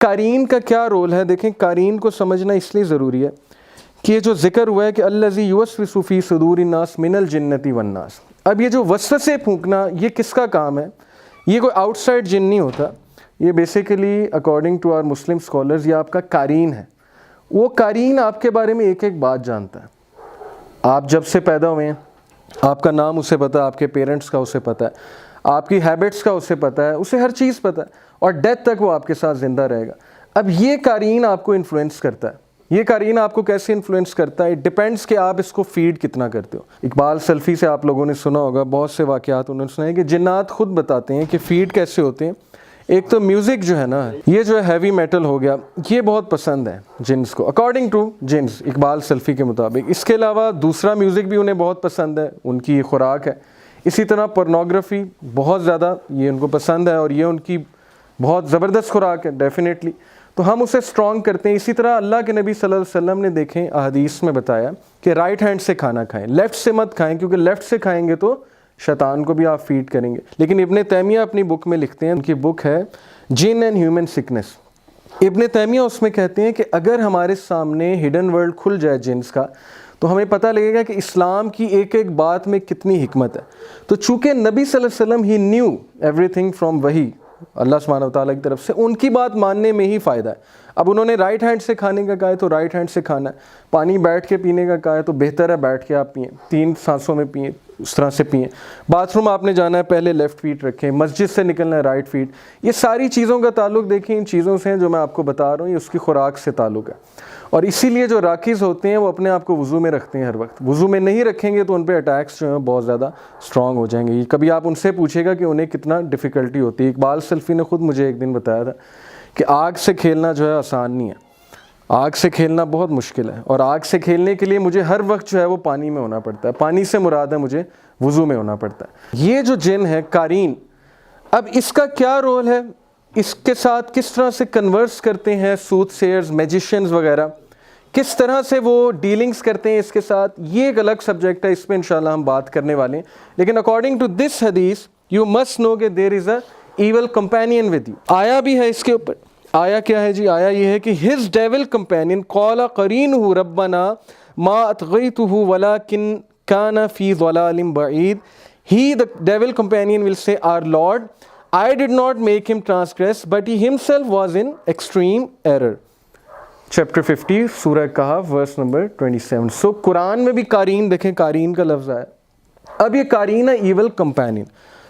قارین کا کیا رول ہے؟ دیکھیں قارین کو سمجھنا اس لیے ضروری ہے کہ یہ جو ذکر ہوا ہے کہ الذی یوسوس فی صدور الناس من الجنۃ والناس، اب یہ جو وسوسے پھونکنا یہ کس کا کام ہے؟ یہ کوئی آؤٹ سائڈ جن نہیں ہوتا، یہ basically according to our Muslim scholars یہ آپ کا قارین ہے۔ وہ قارین آپ کے بارے میں ایک ایک بات جانتا ہے۔ آپ جب سے پیدا ہوئے ہیں آپ کا نام اسے پتہ ہے، آپ کے پیرنٹس کا اسے پتہ ہے، آپ کی ہیبٹس کا اسے پتہ ہے، اسے ہر چیز پتہ ہے، اور ڈیتھ تک وہ آپ کے ساتھ زندہ رہے گا۔ اب یہ قارین آپ کو انفلوئنس کرتا ہے۔ یہ قارین آپ کو کیسے انفلوئنس کرتا ہے؟ اٹ ڈیپینڈس کہ آپ اس کو فیڈ کتنا کرتے ہو۔ اقبال سلفی سے آپ لوگوں نے سنا ہوگا، بہت سے واقعات انہوں نے سنا ہے کہ جنات خود بتاتے ہیں کہ فیڈ کیسے ہوتے ہیں۔ ایک تو میوزک جو ہے نا، یہ جو ہے ہیوی میٹل ہو گیا، یہ بہت پسند ہے جنس کو، اکارڈنگ ٹو جنس، اقبال سلفی کے مطابق۔ اس کے علاوہ دوسرا میوزک بھی انہیں بہت پسند ہے، ان کی خوراک ہے۔ اسی طرح پورنوگرافی بہت زیادہ یہ ان کو پسند ہے، اور یہ ان کی بہت زبردست خوراک ہے ڈیفینیٹلی، تو ہم اسے اسٹرانگ کرتے ہیں۔ اسی طرح اللہ کے نبی صلی اللہ علیہ وسلم نے دیکھیں احادیث میں بتایا کہ رائٹ ہینڈ سے کھانا کھائیں، لیفٹ سے مت کھائیں، کیونکہ لیفٹ سے کھائیں گے تو شیطان کو بھی آپ فیڈ کریں گے۔ لیکن ابن تیمیہ اپنی بک میں لکھتے ہیں، ان کی بک ہے جن اینڈ ہیومن سکنس، ابن تیمیہ اس میں کہتے ہیں کہ اگر ہمارے سامنے ہڈن ورلڈ کھل جائے جنس کا تو ہمیں پتہ لگے گا کہ اسلام کی ایک ایک بات میں کتنی حکمت ہے۔ تو چونکہ نبی صلی اللہ علیہ وسلم ہی نیو ایوری تھنگ فرام وحی، اللہ سبحانہ وتعالیٰ کی طرف سے، ان کی بات ماننے میں ہی فائدہ ہے۔ اب انہوں نے رائٹ ہینڈ سے کھانے کا کہا ہے تو رائٹ ہینڈ سے کھانا ہے، پانی بیٹھ کے پینے کا کہا ہے تو بہتر ہے بیٹھ کے آپ پئیں، 3 سانسوں میں پئیں، اس طرح سے پئیں۔ باتھ روم آپ نے جانا ہے پہلے لیفٹ فیٹ رکھیں، مسجد سے نکلنا ہے رائٹ فیٹ۔ یہ ساری چیزوں کا تعلق دیکھیں ان چیزوں سے ہیں جو میں آپ کو بتا رہا ہوں، یہ اس کی خوراک سے تعلق ہے۔ اور اسی لیے جو راکیز ہوتے ہیں وہ اپنے آپ کو وضو میں رکھتے ہیں ہر وقت، وضو میں نہیں رکھیں گے تو ان پہ اٹیکس جو ہیں بہت زیادہ اسٹرانگ ہو جائیں گے۔ کبھی آپ ان سے پوچھے گا کہ انہیں کتنا ڈیفیکلٹی ہوتی ہے۔ اقبال سلفی نے خود مجھے ایک دن بتایا تھا کہ آگ سے کھیلنا جو ہے آسان نہیں ہے، آگ سے کھیلنا بہت مشکل ہے، اور آگ سے کھیلنے کے لیے مجھے ہر وقت جو ہے وہ پانی میں ہونا پڑتا ہے، پانی سے مراد ہے مجھے وضو میں ہونا پڑتا ہے۔ یہ جو جن ہے قارین، اب اس کا کیا رول ہے؟ اس کے ساتھ کس طرح سے کنورس کرتے ہیں سوت سیئرز، میجیشینز وغیرہ، کس طرح سے وہ ڈیلنگز کرتے ہیں اس کے ساتھ، یہ ایک الگ سبجیکٹ ہے، اس پہ انشاءاللہ ہم بات کرنے والے ہیں۔ لیکن اکارڈنگ ٹو دس حدیث یو مسٹ نو کہ دیر از اے ایول کمپینین ود یو۔ آیا بھی ہے اس کے اوپر، آیا کیا ہے جی؟ آیا یہ ہے کہ his devil companion قال قرینہ ربنا ما اطغیتہ ولکن کان فی ضلال بعید۔ He, the devil companion, will say, Our Lord, I did not make him transgress, but he himself was in extreme error. Chapter 50, سورہ کہف, verse number 27. So قرآن میں بھی قارین دیکھیں، قارین کا لفظ آیا۔ اب یہ قارین ہے evil companion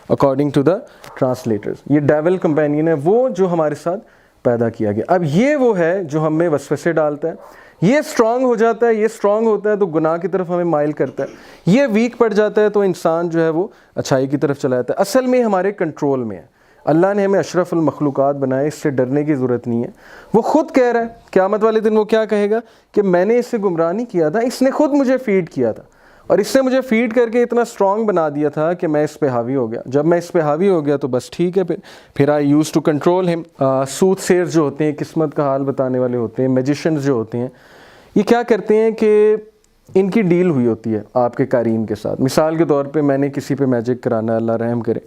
according to the translators, یہ ڈیول کمپینین ہے وہ جو ہمارے ساتھ پیدا کیا گیا۔ اب یہ وہ ہے جو ہم میں وسوسے ڈالتا ہے، یہ اسٹرانگ ہو جاتا ہے، یہ اسٹرانگ ہوتا ہے تو گناہ کی طرف ہمیں مائل کرتا ہے، یہ ویک پڑ جاتا ہے تو انسان جو ہے وہ اچھائی کی طرف چلا جاتا ہے۔ اصل میں ہمارے کنٹرول میں ہے، اللہ نے ہمیں اشرف المخلوقات بنائے، اس سے ڈرنے کی ضرورت نہیں ہے۔ وہ خود کہہ رہا ہے قیامت والے دن، وہ کیا کہے گا کہ میں نے اس سے گمراہ نہیں کیا تھا، اس نے خود مجھے فیڈ کیا تھا، اور اس نے مجھے فیڈ کر کے اتنا اسٹرانگ بنا دیا تھا کہ میں اس پہ حاوی ہو گیا۔ جب میں اس پہ حاوی ہو گیا تو بس ٹھیک ہے، پھر آئی یوز ٹو کنٹرول ہم۔ سوت سیئر جو ہوتے ہیں، قسمت کا حال بتانے والے ہوتے ہیں، میجیشنز جو ہوتے ہیں، یہ کیا کرتے ہیں کہ ان کی ڈیل ہوئی ہوتی ہے آپ کے قارین کے ساتھ۔ مثال کے طور پہ میں نے کسی پہ میجک کرانا ہے، اللہ رحم کرے،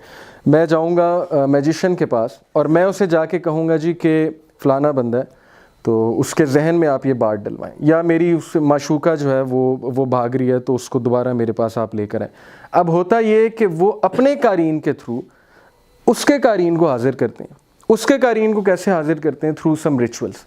میں جاؤں گا میجیشین کے پاس اور میں اسے جا کے کہوں گا جی کہ فلانا بندہ ہے تو اس کے ذہن میں آپ یہ بات ڈلوائیں، یا میری اس معشوقہ جو ہے وہ بھاگ رہی ہے تو اس کو دوبارہ میرے پاس آپ لے کر آئیں۔ اب ہوتا یہ کہ وہ اپنے قارین کے تھرو اس کے قارین کو حاضر کرتے ہیں۔ اس کے قارین کو کیسے حاضر کرتے ہیں؟ تھرو سم ریچولس۔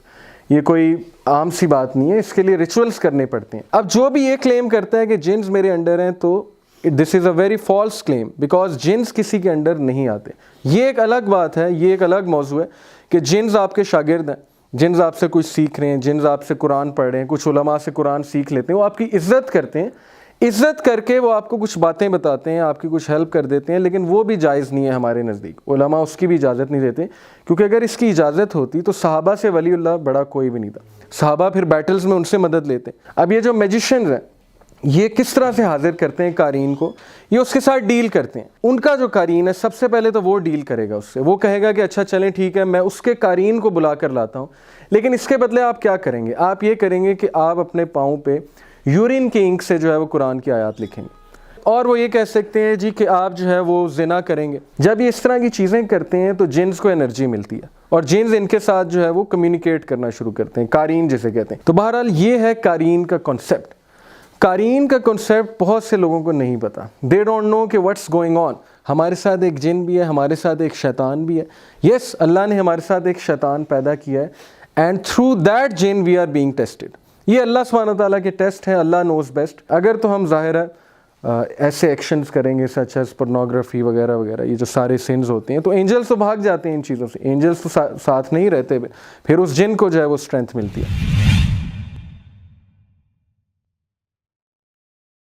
یہ کوئی عام سی بات نہیں ہے، اس کے لیے ریچولس کرنے پڑتے ہیں۔ اب جو بھی یہ کلیم کرتا ہے کہ جنز میرے انڈر ہیں تو this is a very false claim, because جنز کسی کے انڈر نہیں آتے۔ یہ ایک الگ بات ہے، یہ ایک الگ موضوع ہے کہ جنز آپ کے شاگرد ہیں، جنز آپ سے کچھ سیکھ رہے ہیں، جنز آپ سے قرآن پڑھ رہے ہیں، کچھ علماء سے قرآن سیکھ لیتے ہیں، وہ آپ کی عزت کرتے ہیں، عزت کر کے وہ آپ کو کچھ باتیں بتاتے ہیں، آپ کی کچھ ہیلپ کر دیتے ہیں، لیکن وہ بھی جائز نہیں ہے ہمارے نزدیک۔ علماء اس کی بھی اجازت نہیں دیتے، کیونکہ اگر اس کی اجازت ہوتی تو صحابہ سے ولی اللہ بڑا کوئی بھی نہیں تھا، صحابہ پھر بیٹلز میں ان سے مدد لیتے۔ اب یہ جو میجیشنز ہیں یہ کس طرح سے حاضر کرتے ہیں قارین کو؟ یہ اس کے ساتھ ڈیل کرتے ہیں۔ ان کا جو قارین ہے سب سے پہلے تو وہ ڈیل کرے گا اس سے، وہ کہے گا کہ اچھا چلیں ٹھیک ہے، میں اس کے قارین کو بلا کر لاتا ہوں، لیکن اس کے بدلے آپ کیا کریں گے؟ آپ یہ کریں گے کہ آپ اپنے پاؤں پہ یورین کی انک سے جو ہے وہ قرآن کی آیات لکھیں گے، اور وہ یہ کہہ سکتے ہیں جی کہ آپ جو ہے وہ زنا کریں گے۔ جب یہ اس طرح کی چیزیں کرتے ہیں تو جنس کو انرجی ملتی ہے، اور جینز ان کے ساتھ جو ہے وہ کمیونیکیٹ کرنا شروع کرتے ہیں، قارین جسے کہتے ہیں۔ تو بہرحال یہ ہے قارین کا کنسیپٹ۔ قارین کا کنسیپٹ بہت سے لوگوں کو نہیں پتا، دے ڈونٹ نو کہ واٹس گوئنگ آن۔ ہمارے ساتھ ایک جن بھی ہے، ہمارے ساتھ ایک شیطان بھی ہے۔ یس، اللہ نے ہمارے ساتھ ایک شیطان پیدا کیا ہے، اینڈ تھرو دیٹ جن وی آر بینگ ٹیسٹڈ۔ یہ اللہ سبحانہ تعالیٰ کے ٹیسٹ ہیں، اللہ نوز بیسٹ۔ اگر تو ہم ظاہر ہے ایسے ایکشنز کریں گے سچ ایز پورنوگرافی وغیرہ وغیرہ، یہ جو سارے سنز ہوتے ہیں، تو اینجلس تو بھاگ جاتے ہیں ان چیزوں سے، اینجلس تو ساتھ نہیں رہتے، پھر اس جن کو جو ہے وہ اسٹرینتھ ملتی ہے۔